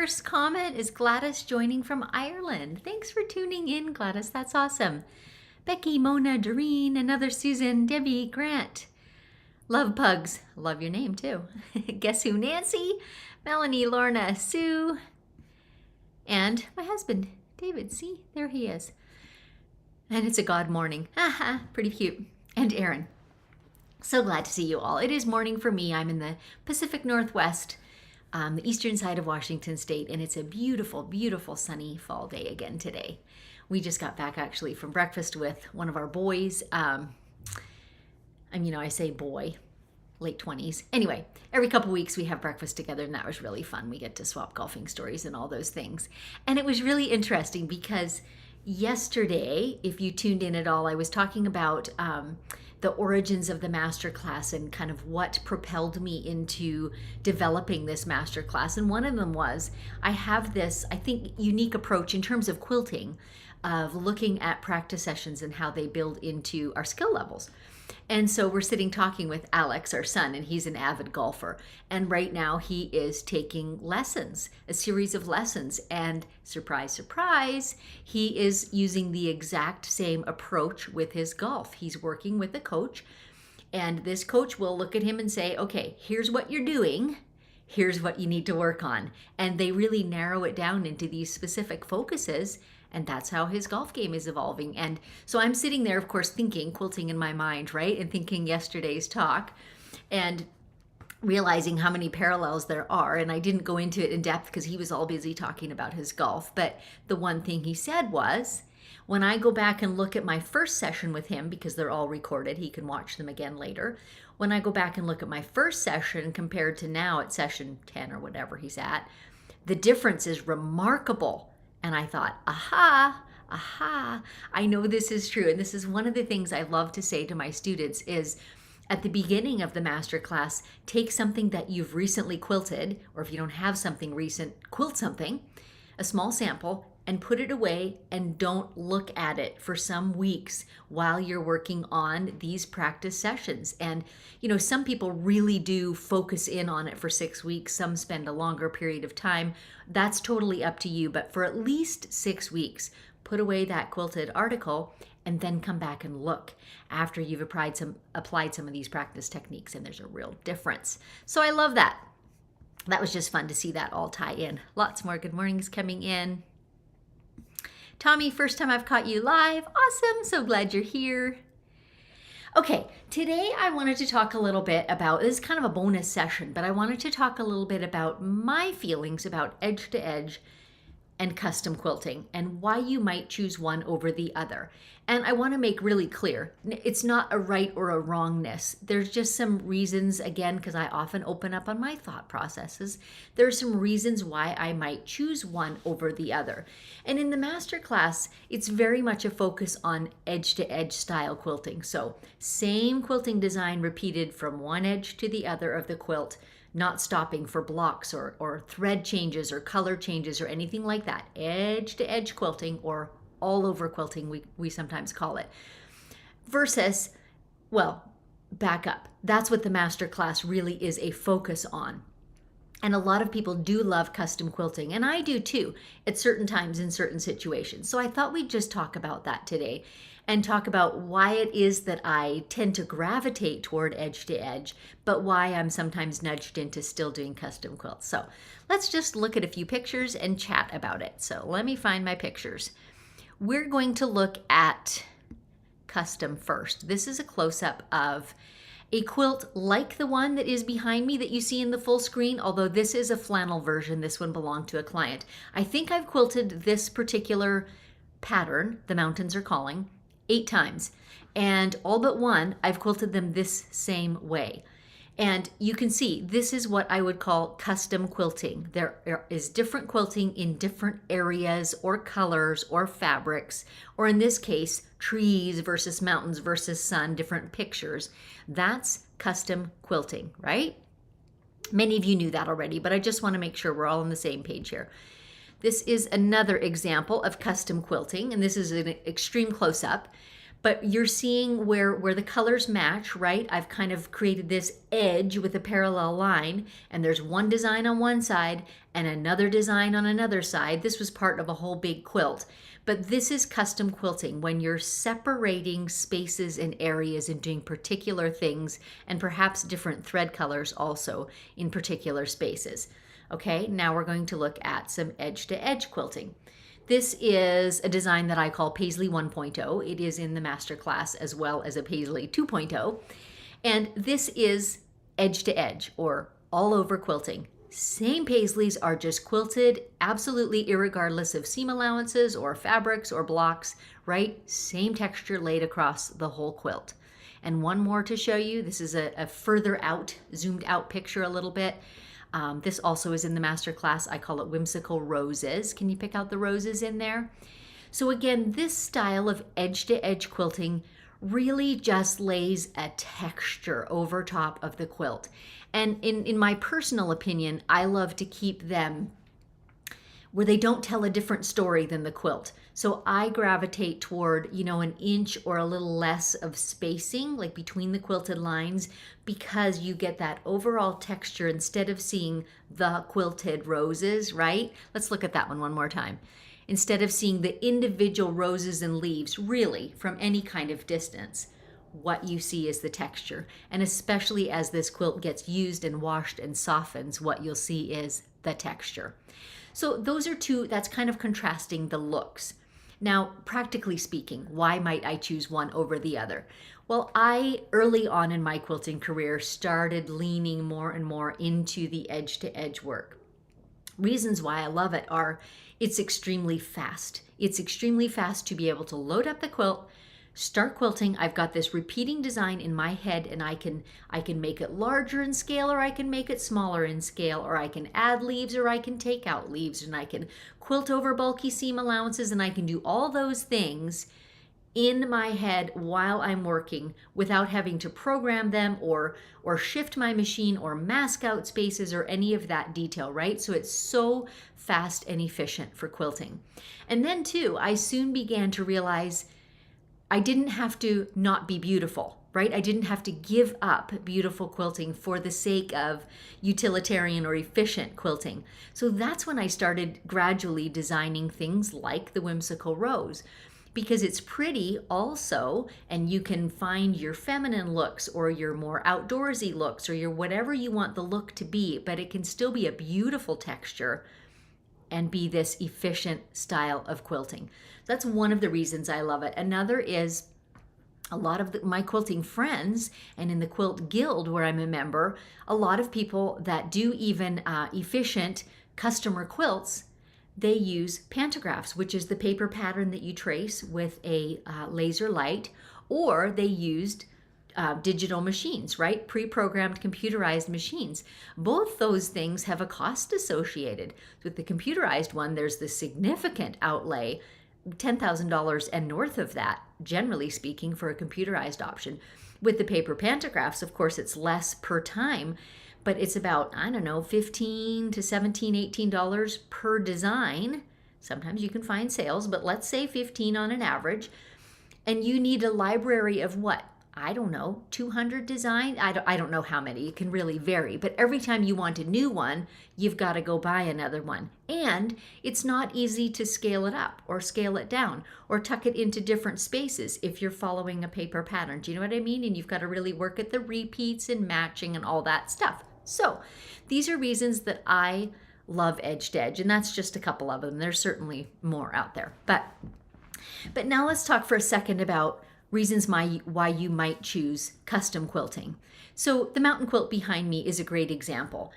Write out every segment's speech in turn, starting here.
first comment is Gladys joining from Ireland. Thanks for tuning in, Gladys. That's awesome. Becky, Mona, Doreen, another Susan, Debbie, Grant. Love pugs. Love your name too. Guess who? Nancy, Melanie, Lorna, Sue, and my husband, David. See, there he is. And it's a God morning. Haha, pretty cute. And Aaron. So glad to see you all. It is morning for me. I'm in the Pacific Northwest, the eastern side of Washington State, and it's a beautiful, beautiful sunny fall day again today. We just got back actually from breakfast with one of our boys. I say boy, late 20s. Anyway, every couple weeks we have breakfast together, and that was really fun. We get to swap golfing stories and all those things. And it was really interesting because yesterday, if you tuned in at all, I was talking about the origins of the masterclass and kind of what propelled me into developing this masterclass. And one of them was, I have this, I think, unique approach in terms of quilting, of looking at practice sessions and how they build into our skill levels. And so we're sitting talking with Alex, our son, and he's an avid golfer. And right now he is taking lessons, a series of lessons. And surprise, surprise, he is using the exact same approach with his golf. He's working with a coach, and this coach will look at him and say, okay, here's what you're doing. Here's what you need to work on. And they really narrow it down into these specific focuses. And that's how his golf game is evolving. And so I'm sitting there, of course, thinking, quilting in my mind, right? And thinking yesterday's talk and realizing how many parallels there are. And I didn't go into it in depth because he was all busy talking about his golf. But the one thing he said was, when I go back and look at my first session with him, because they're all recorded, he can watch them again later. When I go back and look at my first session compared to now at session 10 or whatever he's at, the difference is remarkable. And I thought, aha, I know this is true. And this is one of the things I love to say to my students is at the beginning of the masterclass, take something that you've recently quilted, or if you don't have something recent, quilt something, a small sample, and put it away and don't look at it for some weeks while you're working on these practice sessions. And, some people really do focus in on it for 6 weeks. Some spend a longer period of time. That's totally up to you. But for at least 6 weeks, put away that quilted article and then come back and look after you've applied some of these practice techniques, and there's a real difference. So I love that. That was just fun to see that all tie in. Lots more good mornings coming in. Tommy, first time I've caught you live. Awesome. So glad you're here. Okay, today I wanted to talk a little bit about, this is kind of a bonus session, but I wanted to talk a little bit about my feelings about edge to edge and custom quilting and why you might choose one over the other. And I want to make really clear, it's not a right or a wrongness. There's just some reasons, again, because I often open up on my thought processes. There are some reasons why I might choose one over the other. And in the masterclass, it's very much a focus on edge to edge style quilting. So same quilting design repeated from one edge to the other of the quilt, not stopping for blocks or thread changes or color changes or anything like that. Edge to edge quilting, or all over quilting, we sometimes call it. Versus, well, back up. That's what the masterclass really is a focus on. And a lot of people do love custom quilting, and I do too, at certain times in certain situations. So I thought we'd just talk about that today and talk about why it is that I tend to gravitate toward edge to edge, but why I'm sometimes nudged into still doing custom quilts. So let's just look at a few pictures and chat about it. So let me find my pictures. We're going to look at custom first. This is a close-up of a quilt like the one that is behind me that you see in the full screen, although this is a flannel version. This one belonged to a client. I think I've quilted this particular pattern, The Mountains Are Calling, 8 times. And all but one, I've quilted them this same way. And you can see this is what I would call custom quilting. There is different quilting in different areas or colors or fabrics, or in this case, trees versus mountains versus sun, different pictures. That's custom quilting, right? Many of you knew that already, but I just want to make sure we're all on the same page here. This is another example of custom quilting, and this is an extreme close-up. But you're seeing where the colors match, right? I've kind of created this edge with a parallel line, and there's one design on one side and another design on another side. This was part of a whole big quilt. But this is custom quilting, when you're separating spaces and areas and doing particular things, and perhaps different thread colors also in particular spaces. Okay, now we're going to look at some edge-to-edge quilting. This is a design that I call Paisley 1.0. It is in the masterclass as well as a Paisley 2.0. And this is edge to edge, or all over quilting. Same Paisleys are just quilted absolutely irregardless of seam allowances or fabrics or blocks, right? Same texture laid across the whole quilt. And one more to show you. This is a further out, zoomed out picture a little bit. This also is in the master class. I call it Whimsical Roses. Can you pick out the roses in there? So again, this style of edge-to-edge quilting really just lays a texture over top of the quilt. And in my personal opinion, I love to keep them where they don't tell a different story than the quilt. So I gravitate toward, an inch or a little less of spacing, like between the quilted lines, because you get that overall texture instead of seeing the quilted roses, right? Let's look at that one more time. Instead of seeing the individual roses and leaves, really, from any kind of distance, what you see is the texture. And especially as this quilt gets used and washed and softens, what you'll see is the texture. So those are two, that's kind of contrasting the looks. Now, practically speaking, why might I choose one over the other? Well, I, early on in my quilting career, started leaning more and more into the edge-to-edge work. Reasons why I love it are, it's extremely fast. It's extremely fast to be able to load up the quilt, start quilting. I've got this repeating design in my head, and I can make it larger in scale, or I can make it smaller in scale, or I can add leaves, or I can take out leaves, and I can quilt over bulky seam allowances, and I can do all those things in my head while I'm working without having to program them or shift my machine or mask out spaces or any of that detail, right? So it's so fast and efficient for quilting. And then too, I soon began to realize I didn't have to not be beautiful, right? I didn't have to give up beautiful quilting for the sake of utilitarian or efficient quilting. So that's when I started gradually designing things like the Whimsical Rose, because it's pretty also, and you can find your feminine looks or your more outdoorsy looks or your whatever you want the look to be, but it can still be a beautiful texture and be this efficient style of quilting. That's one of the reasons I love it. Another is a lot of my quilting friends, and in the Quilt Guild where I'm a member, a lot of people that do even efficient customer quilts, they use pantographs, which is the paper pattern that you trace with a laser light, or they used digital machines, right? Pre-programmed computerized machines. Both those things have a cost associated. With the computerized one, there's the significant outlay, $10,000 and north of that, generally speaking, for a computerized option. With the paper pantographs, of course, it's less per time, but it's about, I don't know, $15 to $17, $18 per design. Sometimes you can find sales, but let's say 15 on an average. And you need a library of what? I don't know, 200 designs? I don't know how many. It can really vary. But every time you want a new one, you've got to go buy another one. And it's not easy to scale it up or scale it down or tuck it into different spaces if you're following a paper pattern. Do you know what I mean? And you've got to really work at the repeats and matching and all that stuff. So these are reasons that I love edge to edge. And that's just a couple of them. There's certainly more out there. But now let's talk for a second about reasons why you might choose custom quilting. So the mountain quilt behind me is a great example.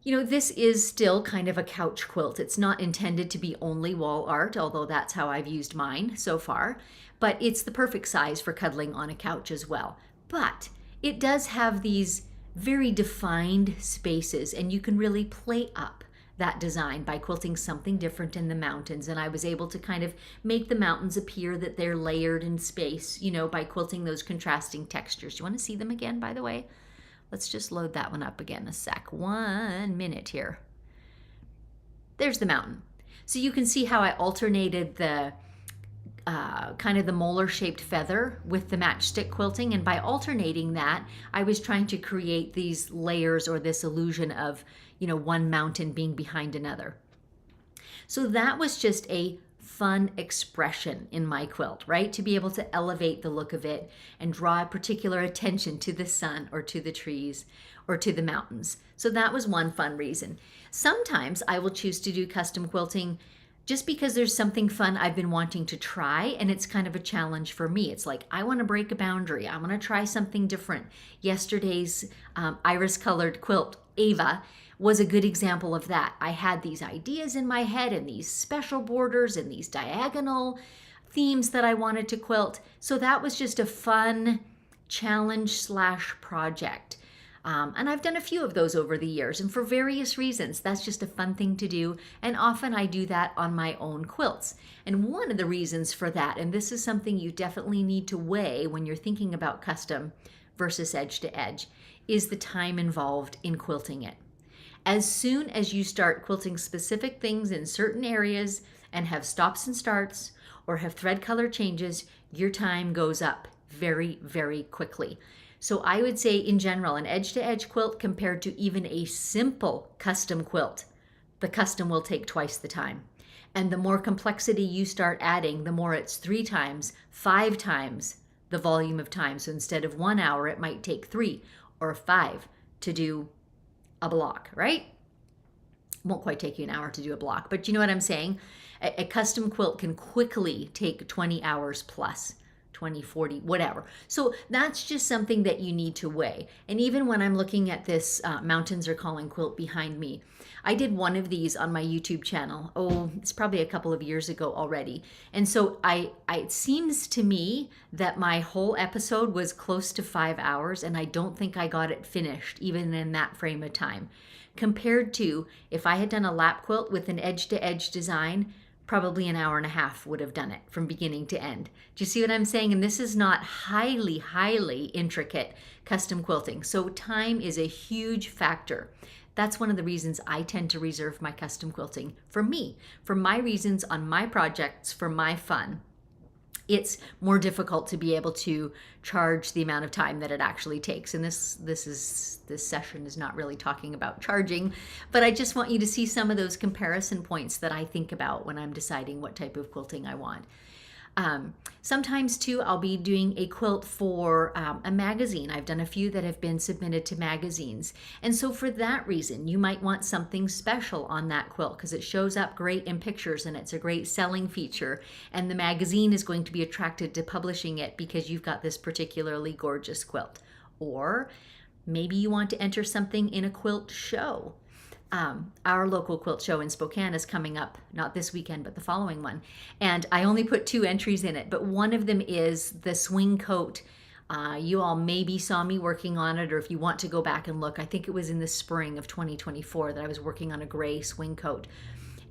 This is still kind of a couch quilt. It's not intended to be only wall art, although that's how I've used mine so far, but it's the perfect size for cuddling on a couch as well. But it does have these very defined spaces, and you can really play up that design by quilting something different in the mountains. And I was able to kind of make the mountains appear that they're layered in space, by quilting those contrasting textures. Do you want to see them again, by the way? Let's just load that one up again a sec. 1 minute here. There's the mountain. So you can see how I alternated the kind of the molar-shaped feather with the matchstick quilting, and by alternating that, I was trying to create these layers or this illusion of, one mountain being behind another. So that was just a fun expression in my quilt, right? To be able to elevate the look of it and draw particular attention to the sun or to the trees or to the mountains. So that was one fun reason. Sometimes I will choose to do custom quilting just because there's something fun I've been wanting to try, and it's kind of a challenge for me. It's like, I want to break a boundary. I want to try something different. Yesterday's iris-colored quilt, Ava, was a good example of that. I had these ideas in my head and these special borders and these diagonal themes that I wanted to quilt. So that was just a fun challenge/project. And I've done a few of those over the years, and for various reasons, that's just a fun thing to do. And often I do that on my own quilts. And one of the reasons for that, and this is something you definitely need to weigh when you're thinking about custom versus edge to edge, is the time involved in quilting it. As soon as you start quilting specific things in certain areas and have stops and starts or have thread color changes, your time goes up very, very quickly. So I would say in general, an edge-to-edge quilt compared to even a simple custom quilt, the custom will take twice the time. And the more complexity you start adding, the more it's 3 times, 5 times the volume of time. So instead of 1 hour, it might take 3 or 5 to do a block, right? Won't quite take you an hour to do a block, but you know what I'm saying? A custom quilt can quickly take 20 hours plus. 20, 40, whatever. So that's just something that you need to weigh. And even when I'm looking at this Mountains Are Calling quilt behind me, I did one of these on my YouTube channel. Oh, it's probably a couple of years ago already. And so it seems to me that my whole episode was close to 5 hours, and I don't think I got it finished even in that frame of time. Compared to if I had done a lap quilt with an edge-to-edge design, probably an hour and a half would have done it from beginning to end. Do you see what I'm saying? And this is not highly, highly intricate custom quilting. So time is a huge factor. That's one of the reasons I tend to reserve my custom quilting for me, for my reasons on my projects, for my fun. It's more difficult to be able to charge the amount of time that it actually takes. And this session is not really talking about charging, but I just want you to see some of those comparison points that I think about when I'm deciding what type of quilting I want. Sometimes too, I'll be doing a quilt for a magazine. I've done a few that have been submitted to magazines. And so for that reason, you might want something special on that quilt because it shows up great in pictures and it's a great selling feature. And the magazine is going to be attracted to publishing it because you've got this particularly gorgeous quilt. Or maybe you want to enter something in a quilt show. Our local quilt show in Spokane is coming up, not this weekend, but the following one. And I only put 2 entries in it, but one of them is the swing coat. You all maybe saw me working on it, or if you want to go back and look, I think it was in the spring of 2024 that I was working on a gray swing coat.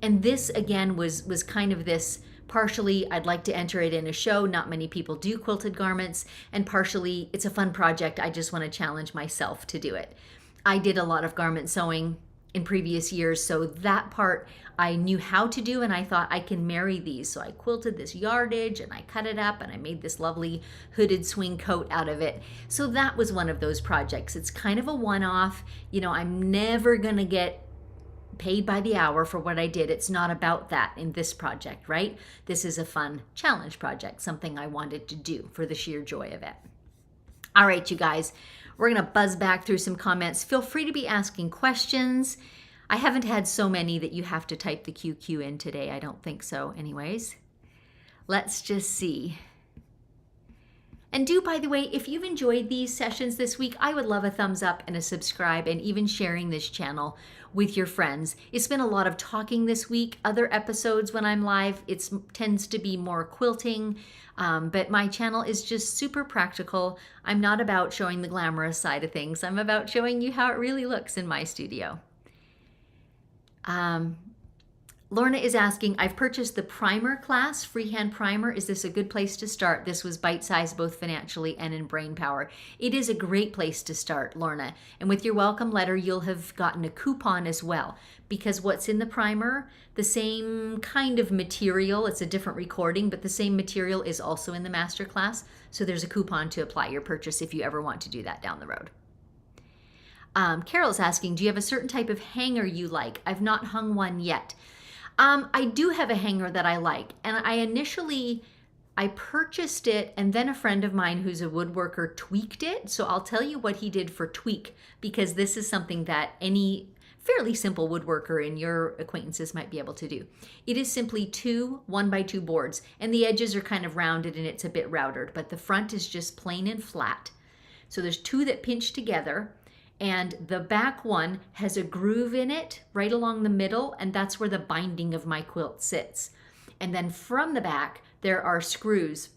And this, again, was kind of this, partially I'd like to enter it in a show. Not many people do quilted garments, and partially it's a fun project. I just want to challenge myself to do it. I did a lot of garment sewing in previous years, so that part I knew how to do, and I thought I can marry these. So I quilted this yardage and I cut it up and I made this lovely hooded swing coat out of it. So that was one of those projects. It's kind of a one-off. I'm never gonna get paid by the hour for what I did. It's not about that in this project, right? This is a fun challenge project, something I wanted to do for the sheer joy of it. All right, you guys, we're going to buzz back through some comments. Feel free to be asking questions. I haven't had so many that you have to type the QQ in today. I don't think so anyways. Let's just see. And by the way, if you've enjoyed these sessions this week, I would love a thumbs up and a subscribe and even sharing this channel with your friends. It's been a lot of talking this week. Other episodes when I'm live, it tends to be more quilting, but my channel is just super practical. I'm not about showing the glamorous side of things. I'm about showing you how it really looks in my studio. Lorna is asking, I've purchased the primer class, freehand primer. Is this a good place to start? This was bite-sized both financially and in brain power. It is a great place to start, Lorna. And with your welcome letter, you'll have gotten a coupon as well, because what's in the primer, the same kind of material, it's a different recording, but the same material is also in the masterclass. So there's a coupon to apply your purchase if you ever want to do that down the road. Carol's asking, do you have a certain type of hanger you like? I've not hung one yet. I do have a hanger that I like, and I purchased it, and then a friend of mine who's a woodworker tweaked it. So I'll tell you what he did for tweak, because this is something that any fairly simple woodworker in your acquaintances might be able to do. It is simply 2 1x2 boards, and the edges are kind of rounded and it's a bit routed, but the front is just plain and flat. So there's 2 that pinch together, and the back one has a groove in it right along the middle, and that's where the binding of my quilt sits. And then from the back, there are screws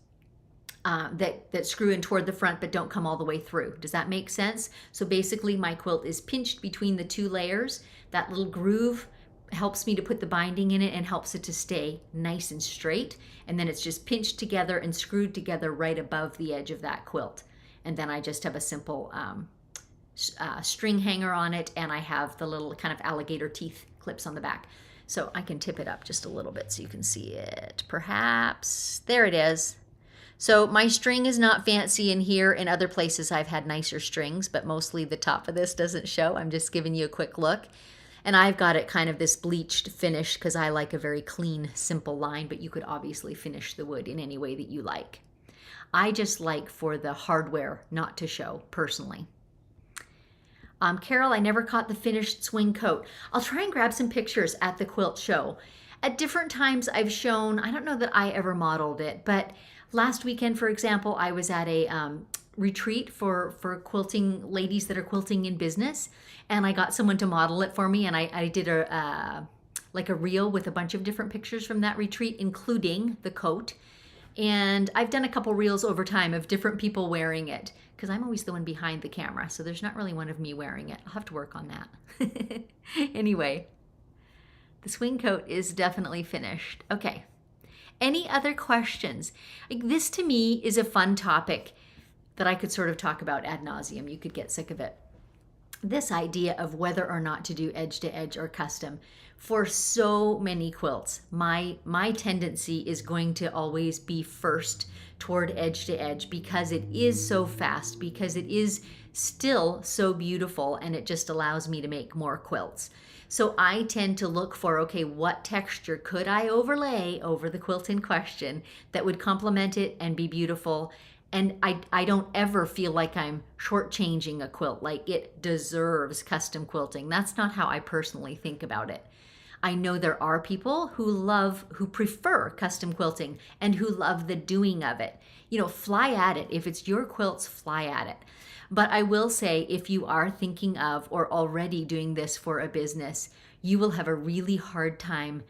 that screw in toward the front but don't come all the way through. Does that make sense? So basically my quilt is pinched between the 2 layers. That little groove helps me to put the binding in it and helps it to stay nice and straight. And then it's just pinched together and screwed together right above the edge of that quilt. And then I just have a simple string hanger on it, and I have the little kind of alligator teeth clips on the back. So I can tip it up just a little bit so you can see it. Perhaps, there it is. So my string is not fancy in here. In other places I've had nicer strings, but mostly the top of this doesn't show. I'm just giving you a quick look. And I've got it kind of this bleached finish because I like a very clean, simple line, but you could obviously finish the wood in any way that you like. I just like for the hardware not to show personally. Carol, I never caught the finished swing coat. I'll try and grab some pictures at the quilt show. At different times I've shown, I don't know that I ever modeled it, but last weekend, for example, I was at a retreat for quilting ladies that are quilting in business, and I got someone to model it for me, and I did like a reel with a bunch of different pictures from that retreat, including the coat. And I've done a couple reels over time of different people wearing it, because I'm always the one behind the camera, so there's not really one of me wearing it. I'll have to work on that. Anyway, the swing coat is definitely finished. Okay. Any other questions? Like, this to me is a fun topic that I could sort of talk about ad nauseum. You could get sick of it. This idea of whether or not to do edge to edge or custom. For so many quilts, my tendency is going to always be first toward edge to edge, because it is so fast, because it is still so beautiful, and it just allows me to make more quilts. So I tend to look for, okay, what texture could I overlay over the quilt in question that would complement it and be beautiful? And I don't ever feel like I'm shortchanging a quilt, like it deserves custom quilting. That's not how I personally think about it. I know there are people who prefer custom quilting and who love the doing of it. You know, fly at it. If it's your quilts, fly at it. But I will say, if you are thinking of or already doing this for a business, you will have a really hard time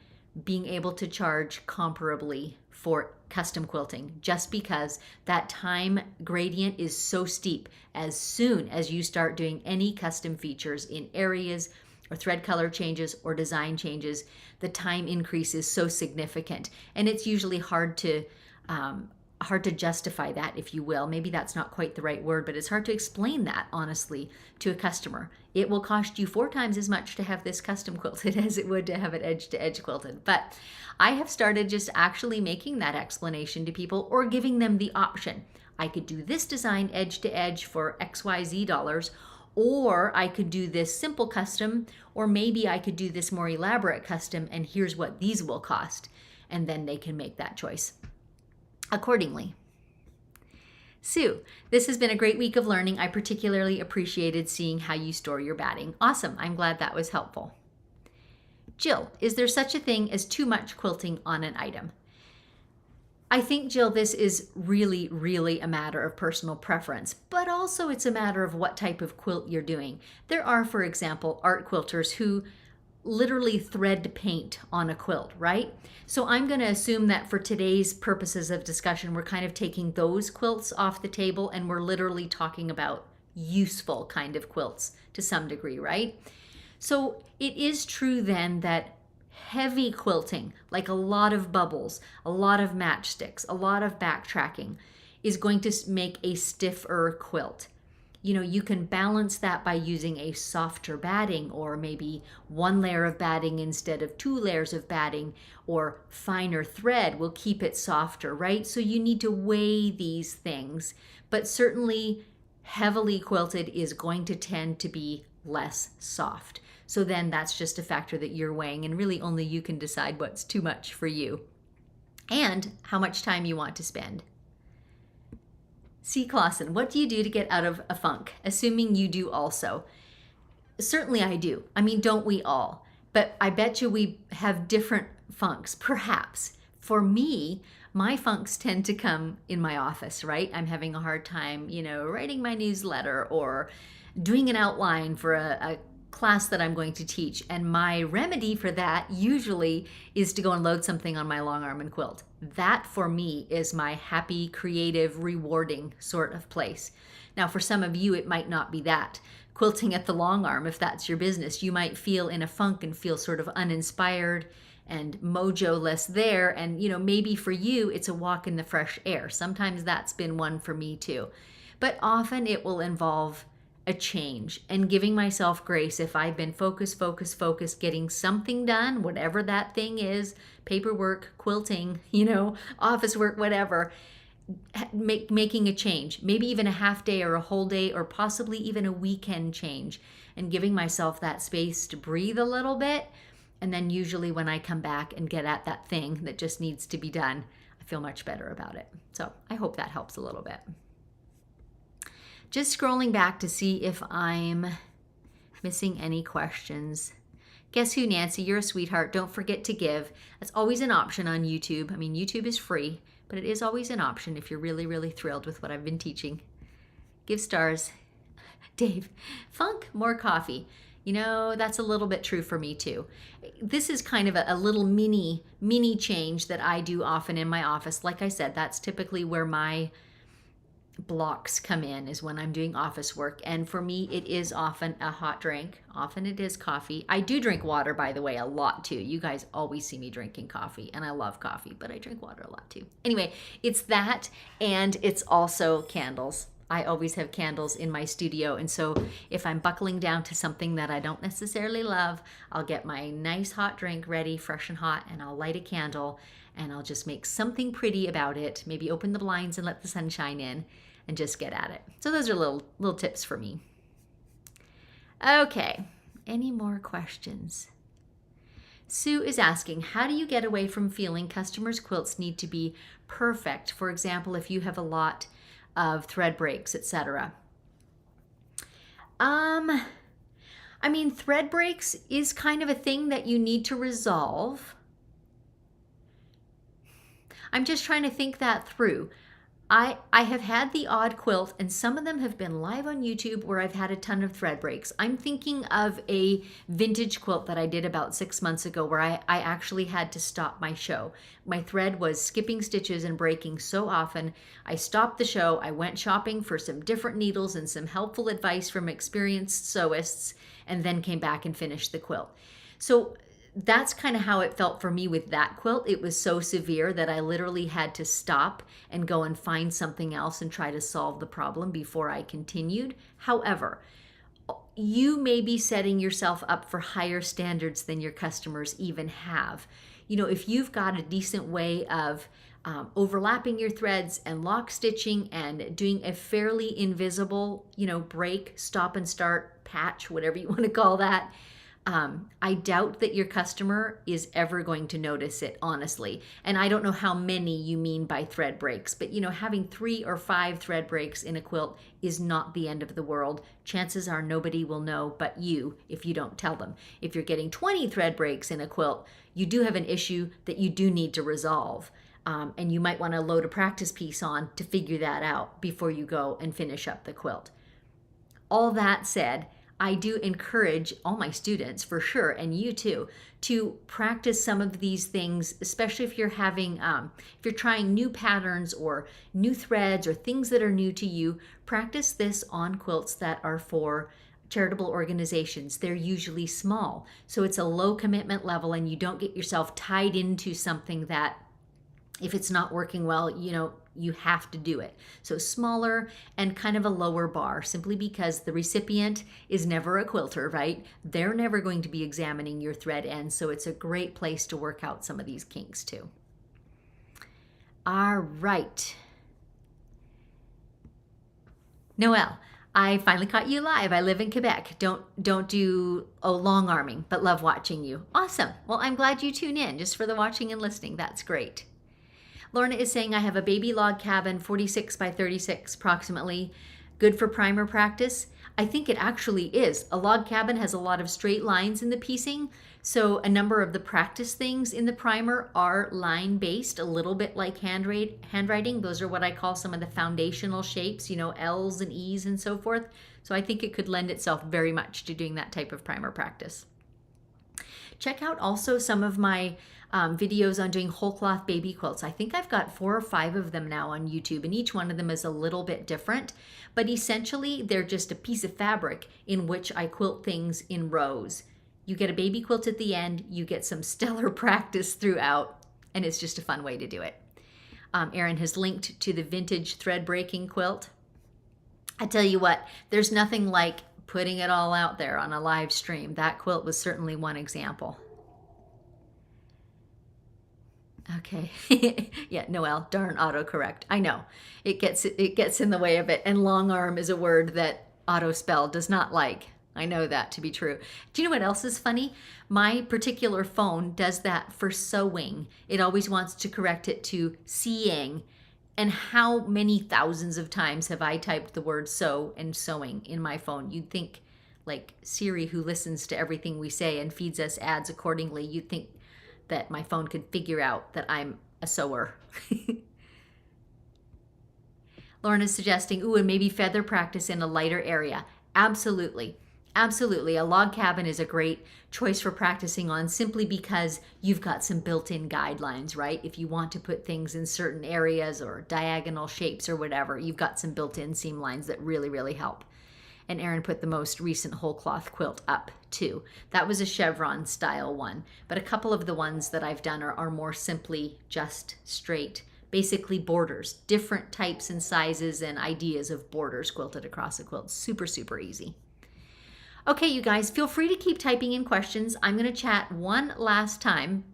being able to charge comparably for custom quilting, just because that time gradient is so steep. As soon as you start doing any custom features in areas or thread color changes or design changes, the time increase is so significant, and it's usually hard to justify that, if you will. Maybe that's not quite the right word, but it's hard to explain that honestly to a customer. It will cost you 4 times as much to have this custom quilted as it would to have it edge to edge quilted. But I have started just actually making that explanation to people, or giving them the option. I could do this design edge to edge for XYZ dollars, or I could do this simple custom, or maybe I could do this more elaborate custom, and here's what these will cost. And then they can make that choice accordingly. Sue, this has been a great week of learning. I particularly appreciated seeing how you store your batting. Awesome. I'm glad that was helpful. Jill, is there such a thing as too much quilting on an item? I think, Jill, this is really, really a matter of personal preference, but also it's a matter of what type of quilt you're doing. There are, for example, art quilters who literally thread paint on a quilt, right? So I'm going to assume that for today's purposes of discussion, we're kind of taking those quilts off the table, and we're literally talking about useful kind of quilts to some degree, right? So it is true then that Heavy quilting, like a lot of bubbles, a lot of matchsticks, a lot of backtracking, is going to make a stiffer quilt. You can balance that by using a softer batting, or maybe one layer of batting instead of two layers of batting, or finer thread will keep it softer, right? So you need to weigh these things, but certainly heavily quilted is going to tend to be less soft. So then that's just a factor that you're weighing, and really only you can decide what's too much for you and how much time you want to spend. C. Clausen, what do you do to get out of a funk? Assuming you do also. Certainly I do. I mean, don't we all? But I bet you we have different funks, perhaps. For me, my funks tend to come in my office, right? I'm having a hard time, writing my newsletter or doing an outline for a class that I'm going to teach. And my remedy for that usually is to go and load something on my long arm and quilt. That for me is my happy, creative, rewarding sort of place. Now, for some of you, it might not be that. Quilting at the long arm, if that's your business, you might feel in a funk and feel sort of uninspired and mojo-less there. And, maybe for you, it's a walk in the fresh air. Sometimes that's been one for me too. But often it will involve a change and giving myself grace if I've been focused, getting something done, whatever that thing is, paperwork, quilting, office work, whatever, making a change, maybe even a half day or a whole day or possibly even a weekend change, and giving myself that space to breathe a little bit. And then usually when I come back and get at that thing that just needs to be done, I feel much better about it. So I hope that helps a little bit. Just scrolling back to see if I'm missing any questions. Guess who, Nancy? You're a sweetheart. Don't forget to give. That's always an option on YouTube. I mean, YouTube is free, but it is always an option if you're really, really thrilled with what I've been teaching. Give stars. Dave, funk, more coffee. That's a little bit true for me too. This is kind of a little mini change that I do often in my office. Like I said, that's typically where my blocks come in, is when I'm doing office work. And for me, it is often a hot drink. Often it is coffee. I do drink water, by the way, a lot too. You guys always see me drinking coffee, and I love coffee, but I drink water a lot too. Anyway, it's that, and it's also candles. I always have candles in my studio, and so if I'm buckling down to something that I don't necessarily love, I'll get my nice hot drink ready, fresh and hot, and I'll light a candle, and I'll just make something pretty about it. Maybe open the blinds and let the sunshine in, and just get at it. So those are little tips for me. Okay, any more questions? Sue is asking, how do you get away from feeling customers' quilts need to be perfect? For example, if you have a lot of thread breaks, etc. Thread breaks is kind of a thing that you need to resolve. I'm just trying to think that through. I have had the odd quilt, and some of them have been live on YouTube where I've had a ton of thread breaks. I'm thinking of a vintage quilt that I did about 6 months ago where I actually had to stop my show. My thread was skipping stitches and breaking so often. I stopped the show. I went shopping for some different needles and some helpful advice from experienced sewists, and then came back and finished the quilt. So that's kind of how it felt for me with that quilt. It was so severe that I literally had to stop and go and find something else and try to solve the problem before I continued. However, you may be setting yourself up for higher standards than your customers even have. If you've got a decent way of overlapping your threads and lock stitching and doing a fairly invisible, break, stop and start, patch, whatever you want to call that, I doubt that your customer is ever going to notice it, honestly. And I don't know how many you mean by thread breaks, but having 3 or 5 thread breaks in a quilt is not the end of the world. Chances are nobody will know but you if you don't tell them. If you're getting 20 thread breaks in a quilt, you do have an issue that you do need to resolve. And you might want to load a practice piece on to figure that out before you go and finish up the quilt. All that said, I do encourage all my students, for sure, and you too, to practice some of these things, especially if you're having, if you're trying new patterns or new threads or things that are new to you. Practice this on quilts that are for charitable organizations, they're usually small. So it's a low commitment level and you don't get yourself tied into something that if it's not working well, you have to do it. So smaller and kind of a lower bar, simply because the recipient is never a quilter, right? They're never going to be examining your thread ends. So it's a great place to work out some of these kinks too. All right. Noelle, I finally caught you live. I live in Quebec. Don't do long arming, but love watching you. Awesome. Well, I'm glad you tune in just for the watching and listening. That's great. Lorna is saying, I have a baby log cabin, 46 by 36 approximately. Good for primer practice. I think it actually is. A log cabin has a lot of straight lines in the piecing, so a number of the practice things in the primer are line-based, a little bit like handwriting. Those are what I call some of the foundational shapes, L's and E's and so forth. So I think it could lend itself very much to doing that type of primer practice. Check out also some of my videos on doing whole cloth baby quilts. I think I've got 4 or 5 of them now on YouTube, and each one of them is a little bit different, but essentially they're just a piece of fabric in which I quilt things in rows. You get a baby quilt at the end, you get some stellar practice throughout, and it's just a fun way to do it. Erin has linked to the vintage thread breaking quilt. I tell you what, there's nothing like putting it all out there on a live stream. That quilt was certainly one example. Okay. Yeah, Noelle, darn autocorrect. I know. It gets in the way of it. And long arm is a word that autospell does not like. I know that to be true. Do you know what else is funny? My particular phone does that for sewing. It always wants to correct it to seeing. And how many thousands of times have I typed the word sew and sewing in my phone? You'd think, like Siri, who listens to everything we say and feeds us ads accordingly, you'd think that my phone could figure out that I'm a sewer. Lauren is suggesting, and maybe feather practice in a lighter area. Absolutely. Absolutely. A log cabin is a great choice for practicing on, simply because you've got some built-in guidelines, right? If you want to put things in certain areas or diagonal shapes or whatever, you've got some built-in seam lines that really, really help. And Erin put the most recent whole cloth quilt up too. That was a chevron style one, but a couple of the ones that I've done are more simply just straight, basically borders, different types and sizes and ideas of borders quilted across a quilt. Super, super easy. Okay, you guys, feel free to keep typing in questions. I'm going to chat one last time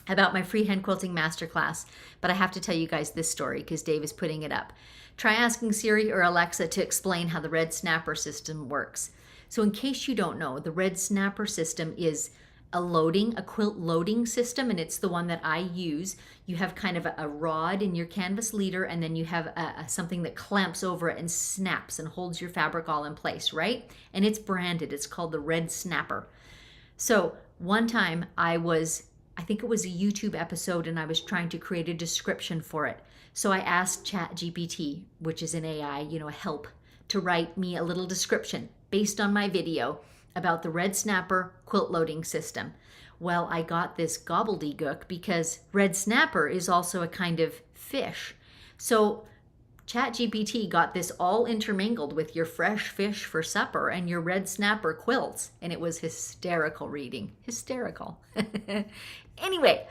about my freehand quilting masterclass, but I have to tell you guys this story because Dave is putting it up. Try asking Siri or Alexa to explain how the red snapper system works. So in case you don't know, the red snapper system is a quilt loading system, and it's the one that I use. You have kind of a rod in your canvas leader, and then you have something that clamps over it and snaps and holds your fabric all in place, right? And it's branded. It's called the red snapper. So one time I think it was a YouTube episode, and I was trying to create a description for it. So I asked ChatGPT, which is an AI, a help, to write me a little description based on my video about the red snapper quilt loading system. Well, I got this gobbledygook because red snapper is also a kind of fish. So ChatGPT got this all intermingled with your fresh fish for supper and your red snapper quilts, and it was hysterical reading. Hysterical. Anyway,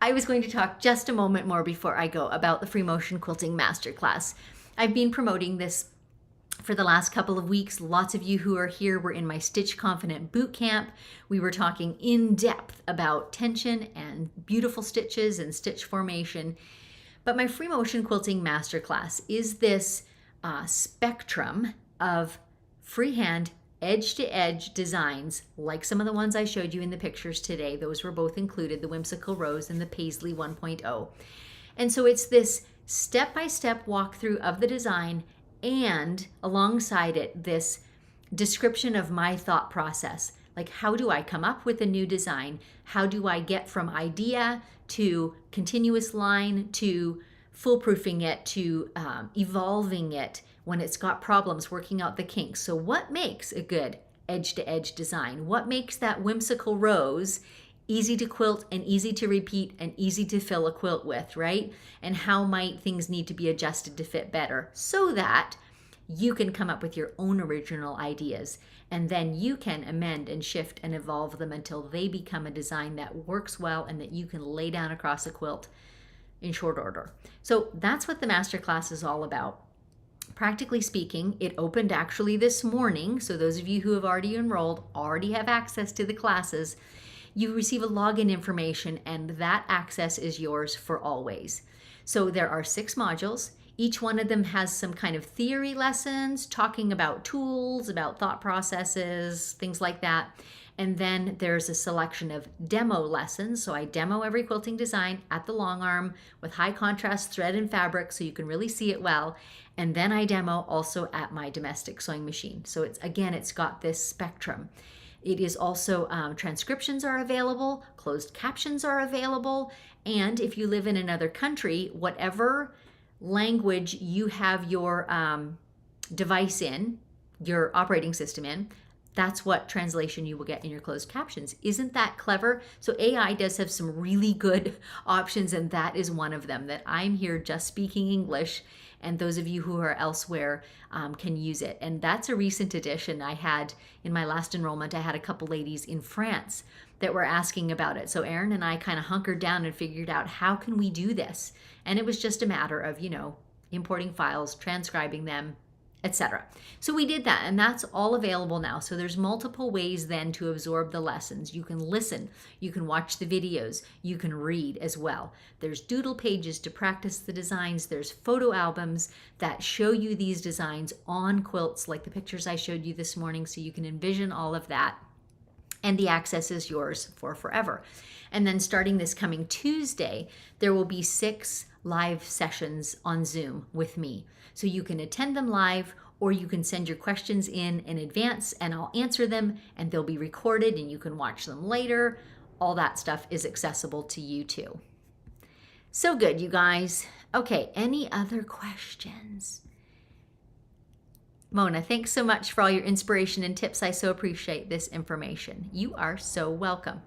I was going to talk just a moment more before I go about the Free Motion Quilting Masterclass. I've been promoting this for the last couple of weeks. Lots of you who are here were in my Stitch Confident Bootcamp. We were talking in depth about tension and beautiful stitches and stitch formation. But my Free Motion Quilting Masterclass is this spectrum of freehand edge-to-edge designs, like some of the ones I showed you in the pictures today. Those were both included, the Whimsical Rose and the Paisley 1.0. And so it's this step-by-step walkthrough of the design, and alongside it, this description of my thought process. Like, how do I come up with a new design? How do I get from idea to continuous line to foolproofing it to evolving it when it's got problems, working out the kinks? So what makes a good edge-to-edge design? What makes that Whimsical Rose easy to quilt and easy to repeat and easy to fill a quilt with, right? And how might things need to be adjusted to fit better so that you can come up with your own original ideas, and then you can amend and shift and evolve them until they become a design that works well and that you can lay down across a quilt in short order. So that's what the masterclass is all about. Practically speaking, it opened actually this morning, so those of you who have already enrolled already have access to the classes. You receive a login information, and that access is yours for always. So there are 6 modules. Each one of them has some kind of theory lessons, talking about tools, about thought processes, things like that. And then there's a selection of demo lessons. So I demo every quilting design at the long arm with high contrast thread and fabric so you can really see it well. And then I demo also at my domestic sewing machine. So it's got this spectrum. It is also, transcriptions are available, closed captions are available, and if you live in another country, whatever language you have your device in, your operating system in, that's what translation you will get in your closed captions. Isn't that clever? So AI does have some really good options, and that is one of them, that I'm here just speaking English, and those of you who are elsewhere can use it. And that's a recent addition. I had, in my last enrollment, I had a couple ladies in France that were asking about it. So Erin and I kind of hunkered down and figured out, how can we do this? And it was just a matter of, importing files, transcribing them, etc. So we did that, and that's all available now. So there's multiple ways then to absorb the lessons. You can listen, you can watch the videos, you can read as well. There's doodle pages to practice the designs. There's photo albums that show you these designs on quilts, like the pictures I showed you this morning, so you can envision all of that. And the access is yours for forever. And then starting this coming Tuesday, there will be 6 live sessions on Zoom with me. So you can attend them live, or you can send your questions in advance and I'll answer them, and they'll be recorded and you can watch them later. All that stuff is accessible to you too. So good, you guys. Okay, any other questions? Mona, thanks so much for all your inspiration and tips. I so appreciate this information. You are so welcome.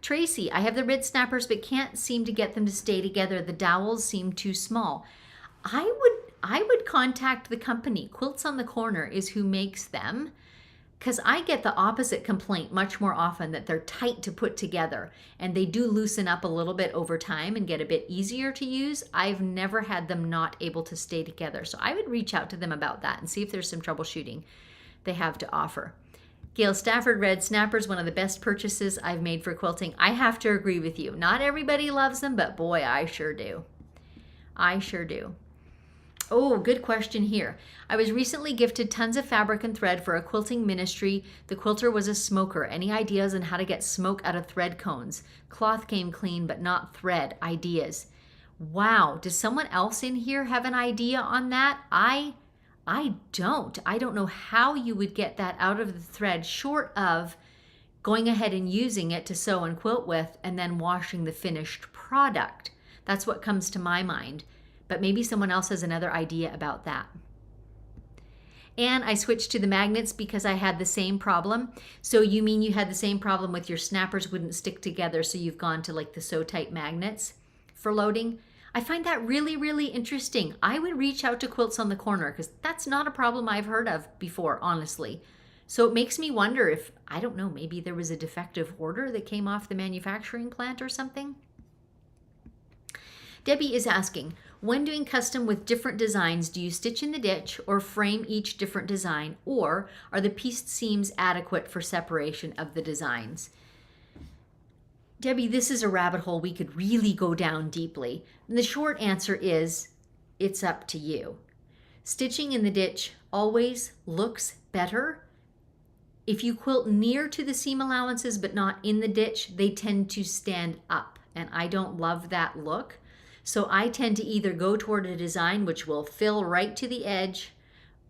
Tracy, I have the rib snappers but can't seem to get them to stay together. The dowels seem too small. I would contact the company. Quilts on the Corner is who makes them, because I get the opposite complaint much more often, that they're tight to put together, and they do loosen up a little bit over time and get a bit easier to use. I've never had them not able to stay together. So I would reach out to them about that and see if there's some troubleshooting they have to offer. Gail Stafford, red snappers, one of the best purchases I've made for quilting. I have to agree with you. Not everybody loves them, but boy, I sure do. I sure do. Oh, good question here. I was recently gifted tons of fabric and thread for a quilting ministry. The quilter was a smoker. Any ideas on how to get smoke out of thread cones? Cloth came clean, but not thread. Ideas. Wow. Does someone else in here have an idea on that? I don't. I don't know how you would get that out of the thread, short of going ahead and using it to sew and quilt with and then washing the finished product. That's what comes to my mind. But maybe someone else has another idea about that. And I switched to the magnets because I had the same problem. So you mean you had the same problem with your snappers wouldn't stick together, so you've gone to like the Sew Tight magnets for loading? I find that really, really interesting. I would reach out to Quilts on the Corner because that's not a problem I've heard of before, honestly. So it makes me wonder if, I don't know, maybe there was a defective order that came off the manufacturing plant or something. Debbie is asking, when doing custom with different designs, do you stitch in the ditch or frame each different design, or are the pieced seams adequate for separation of the designs? Debbie, this is a rabbit hole we could really go down deeply. And the short answer is, it's up to you. Stitching in the ditch always looks better. If you quilt near to the seam allowances but not in the ditch, they tend to stand up, and I don't love that look. So I tend to either go toward a design which will fill right to the edge,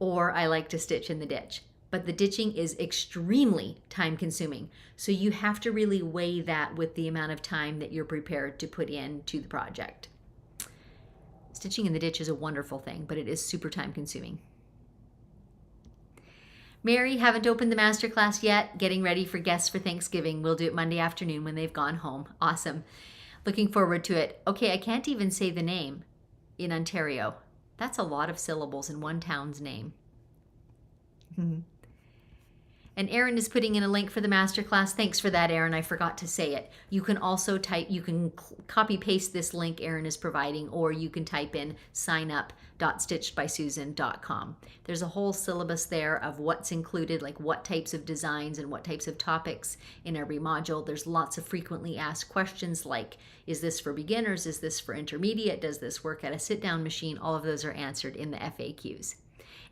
or I like to stitch in the ditch. But the ditching is extremely time consuming. So you have to really weigh that with the amount of time that you're prepared to put into the project. Stitching in the ditch is a wonderful thing, but it is super time consuming. Mary, haven't opened the masterclass yet. Getting ready for guests for Thanksgiving. We'll do it Monday afternoon when they've gone home. Awesome. Looking forward to it. Okay, I can't even say the name in Ontario. That's a lot of syllables in one town's name. And Erin is putting in a link for the masterclass. Thanks for that, Erin. I forgot to say it. You can also you can copy paste this link Erin is providing, or you can type in signup.stitchedbysusan.com. There's a whole syllabus there of what's included, like what types of designs and what types of topics in every module. There's lots of frequently asked questions like, is this for beginners? Is this for intermediate? Does this work at a sit-down machine? All of those are answered in the FAQs.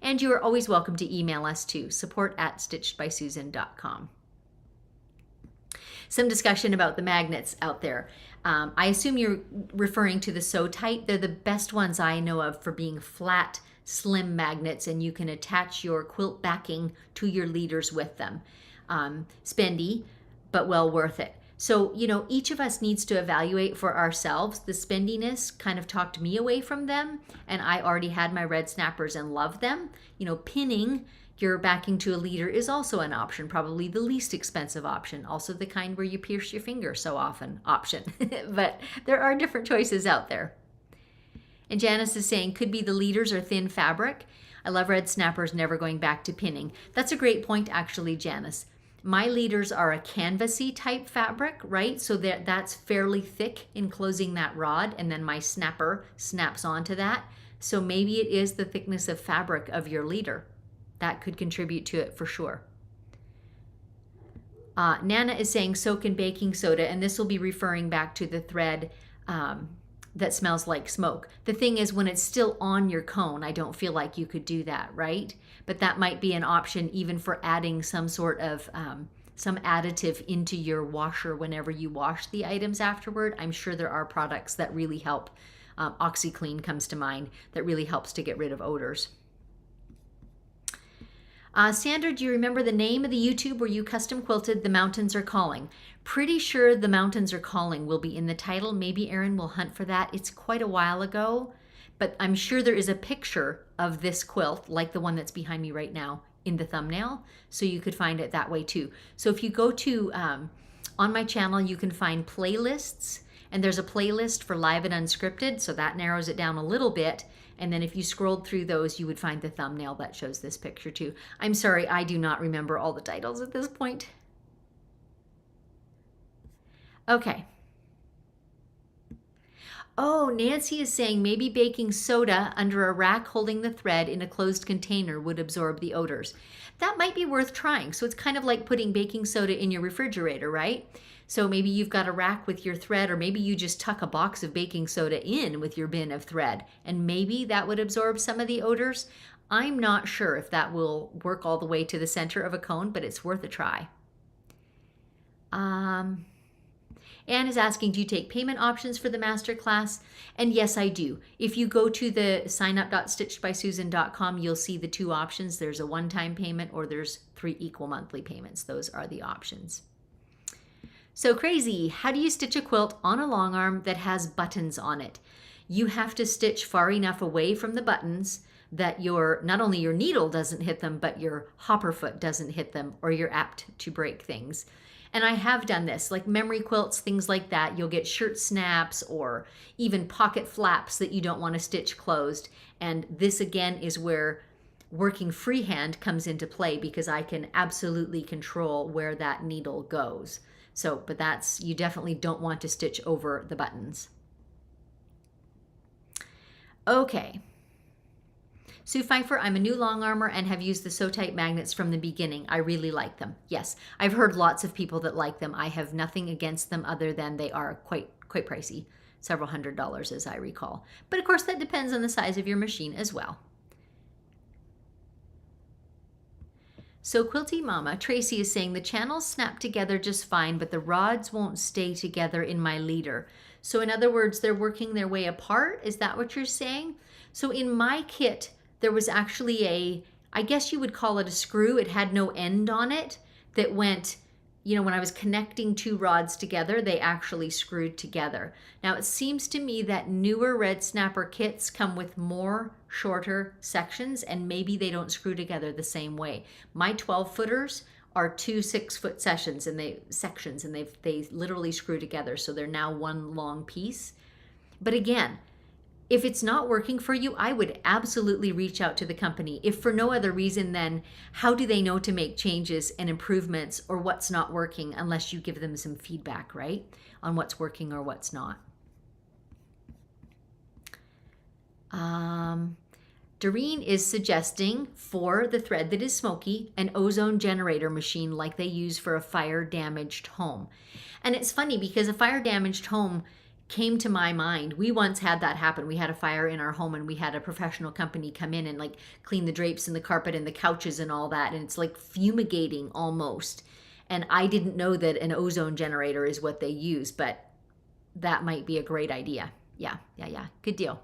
And you are always welcome to email us too, support@stitchedbysusan.com. Some discussion about the magnets out there. I assume you're referring to the Sew Tight. They're the best ones I know of for being flat, slim magnets, and you can attach your quilt backing to your leaders with them. Spendy, but well worth it. So, each of us needs to evaluate for ourselves. The spendiness kind of talked me away from them, and I already had my red snappers and loved them. Pinning your backing to a leader is also an option, probably the least expensive option, also the kind where you pierce your finger so often option. But there are different choices out there. And Janice is saying, could be the leaders or thin fabric. I love red snappers, never going back to pinning. That's a great point, actually, Janice. My leaders are a canvasy type fabric, right? So that's fairly thick enclosing that rod, and then my snapper snaps onto that. So maybe it is the thickness of fabric of your leader. That could contribute to it for sure. Nana is saying soak in baking soda, and this will be referring back to the thread that smells like smoke. The thing is, when it's still on your cone, I don't feel like you could do that, right? But that might be an option even for adding some sort of some additive into your washer whenever you wash the items afterward. I'm sure there are products that really help. OxyClean comes to mind, that really helps to get rid of odors. Sandra, do you remember the name of the YouTube where you custom quilted The Mountains Are Calling? Pretty sure The Mountains Are Calling will be in the title. Maybe Erin will hunt for that. It's quite a while ago, but I'm sure there is a picture of this quilt, like the one that's behind me right now, in the thumbnail, so you could find it that way too. So if you go to, on my channel, you can find playlists, and there's a playlist for live and unscripted, so that narrows it down a little bit. And then if you scrolled through those, you would find the thumbnail that shows this picture too. I'm sorry, I do not remember all the titles at this point. Okay. Oh, Nancy is saying maybe baking soda under a rack holding the thread in a closed container would absorb the odors. That might be worth trying. So it's kind of like putting baking soda in your refrigerator, right? So maybe you've got a rack with your thread, or maybe you just tuck a box of baking soda in with your bin of thread, and maybe that would absorb some of the odors. I'm not sure if that will work all the way to the center of a cone, but it's worth a try. Anne is asking, do you take payment options for the masterclass? And yes, I do. If you go to the signup.stitchedbysusan.com, you'll see the two options. There's a one-time payment, or there's 3 equal monthly payments. Those are the options. So Crazy, how do you stitch a quilt on a long arm that has buttons on it? You have to stitch far enough away from the buttons that not only your needle doesn't hit them, but your hopper foot doesn't hit them, or you're apt to break things. And I have done this, like memory quilts, things like that. You'll get shirt snaps or even pocket flaps that you don't want to stitch closed. And this again is where working freehand comes into play, because I can absolutely control where that needle goes. So, but you definitely don't want to stitch over the buttons. Okay. Sue Pfeiffer, I'm a new long armor and have used the Sew Tight magnets from the beginning. I really like them. Yes, I've heard lots of people that like them. I have nothing against them other than they are quite pricey, several $100s as I recall. But of course that depends on the size of your machine as well. So Quilty Mama, Tracy is saying the channels snap together just fine, but the rods won't stay together in my leader. So in other words, they're working their way apart. Is that what you're saying? So in my kit, there was actually I guess you would call it a screw. It had no end on it that went, when I was connecting 2 rods together, they actually screwed together. Now it seems to me that newer red snapper kits come with more shorter sections, and maybe they don't screw together the same way. My 12-footers are 2 6-foot sections, and they literally screw together, so they're now one long piece. But again, if it's not working for you, I would absolutely reach out to the company. If for no other reason, then how do they know to make changes and improvements or what's not working unless you give them some feedback, right? On what's working or what's not. Doreen is suggesting for the thread that is smoky, an ozone generator machine like they use for a fire damaged home. And it's funny because a fire damaged home came to my mind. We once had that happen. We had a fire in our home and we had a professional company come in and like clean the drapes and the carpet and the couches and all that. And it's like fumigating almost. And I didn't know that an ozone generator is what they use, but that might be a great idea. Yeah. Good deal.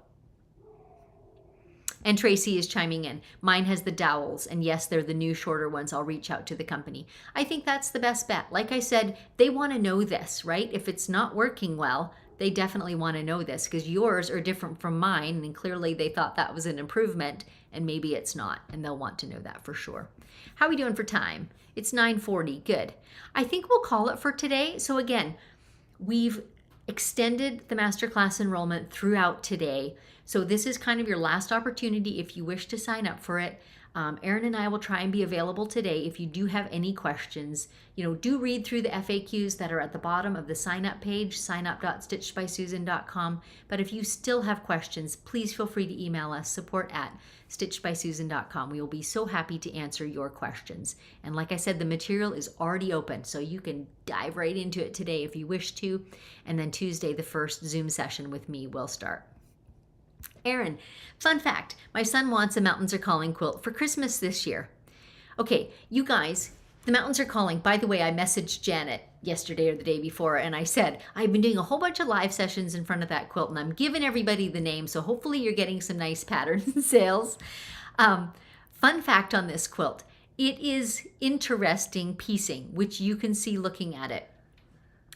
And Tracy is chiming in. Mine has the dowels, and yes, they're the new shorter ones. I'll reach out to the company. I think that's the best bet. Like I said, they want to know this, right? If it's not working well, they definitely want to know this because yours are different from mine, and clearly they thought that was an improvement, and maybe it's not, and they'll want to know that for sure. How are we doing for time? It's 9:40. Good. I think we'll call it for today. So again, we've extended the masterclass enrollment throughout today. So this is kind of your last opportunity if you wish to sign up for it. Erin and I will try and be available today. If you do have any questions, do read through the FAQs that are at the bottom of the sign up page, signup.stitchedbysusan.com. But if you still have questions, please feel free to email us, support@stitchedbysusan.com. We will be so happy to answer your questions. And like I said, the material is already open, so you can dive right into it today if you wish to. And then Tuesday, the first Zoom session with me will start. Erin, fun fact, my son wants a Mountains Are Calling quilt for Christmas this year. Okay, you guys, the Mountains Are Calling. By the way, I messaged Janet yesterday or the day before, and I said, I've been doing a whole bunch of live sessions in front of that quilt, and I'm giving everybody the name, so hopefully you're getting some nice patterns and sales. Fun fact on this quilt, it is interesting piecing, which you can see looking at it.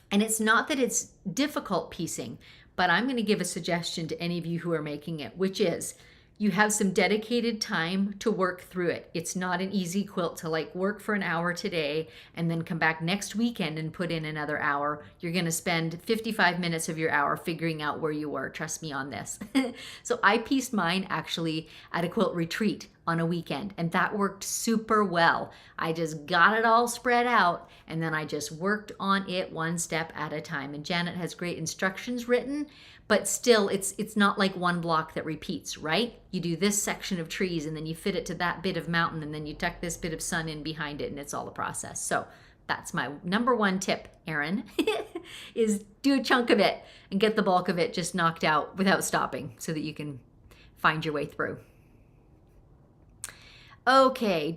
And it's not that it's difficult piecing, but I'm going to give a suggestion to any of you who are making it, which is you have some dedicated time to work through it. It's not an easy quilt to like work for an hour today and then come back next weekend and put in another hour. You're going to spend 55 minutes of your hour figuring out where you were. Trust me on this. So I pieced mine actually at a quilt retreat on a weekend, and that worked super well. I just got it all spread out, and then I just worked on it one step at a time. And Janet has great instructions written, but still it's not like one block that repeats, right? You do this section of trees, and then you fit it to that bit of mountain, and then you tuck this bit of sun in behind it, and it's all a process. So that's my number one tip, Erin, is do a chunk of it and get the bulk of it just knocked out without stopping so that you can find your way through. Okay,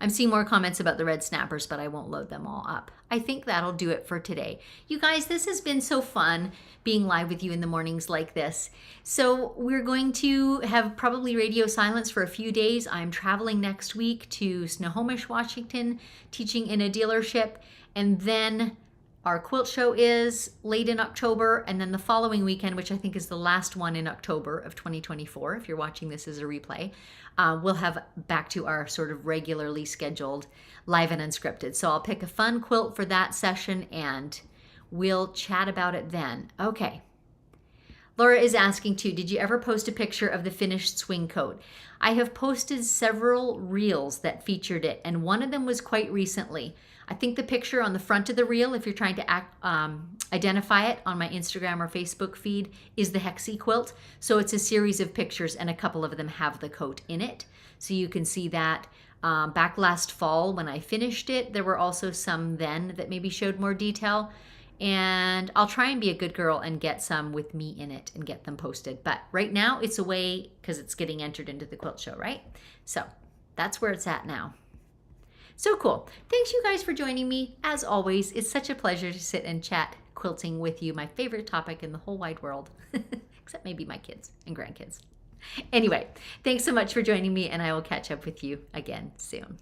I'm seeing more comments about the red snappers, but I won't load them all up. I think that'll do it for today. You guys, this has been so fun being live with you in the mornings like this. So we're going to have probably radio silence for a few days. I'm traveling next week to Snohomish, Washington, teaching in a dealership, and then our quilt show is late in October, and then the following weekend, which I think is the last one in October of 2024, if you're watching this as a replay, we'll have back to our sort of regularly scheduled live and unscripted. So I'll pick a fun quilt for that session, and we'll chat about it then. Okay. Laura is asking too, did you ever post a picture of the finished swing coat? I have posted several reels that featured it, and one of them was quite recently. I think the picture on the front of the reel, if you're trying to identify it on my Instagram or Facebook feed, is the Hexie quilt. So it's a series of pictures, and a couple of them have the coat in it. So you can see that. Back last fall when I finished it, there were also some then that maybe showed more detail. And I'll try and be a good girl and get some with me in it and get them posted. But right now it's away because it's getting entered into the quilt show, right? So that's where it's at now. So cool. Thanks you guys for joining me. As always, it's such a pleasure to sit and chat quilting with you, my favorite topic in the whole wide world, except maybe my kids and grandkids. Anyway, thanks so much for joining me, and I will catch up with you again soon.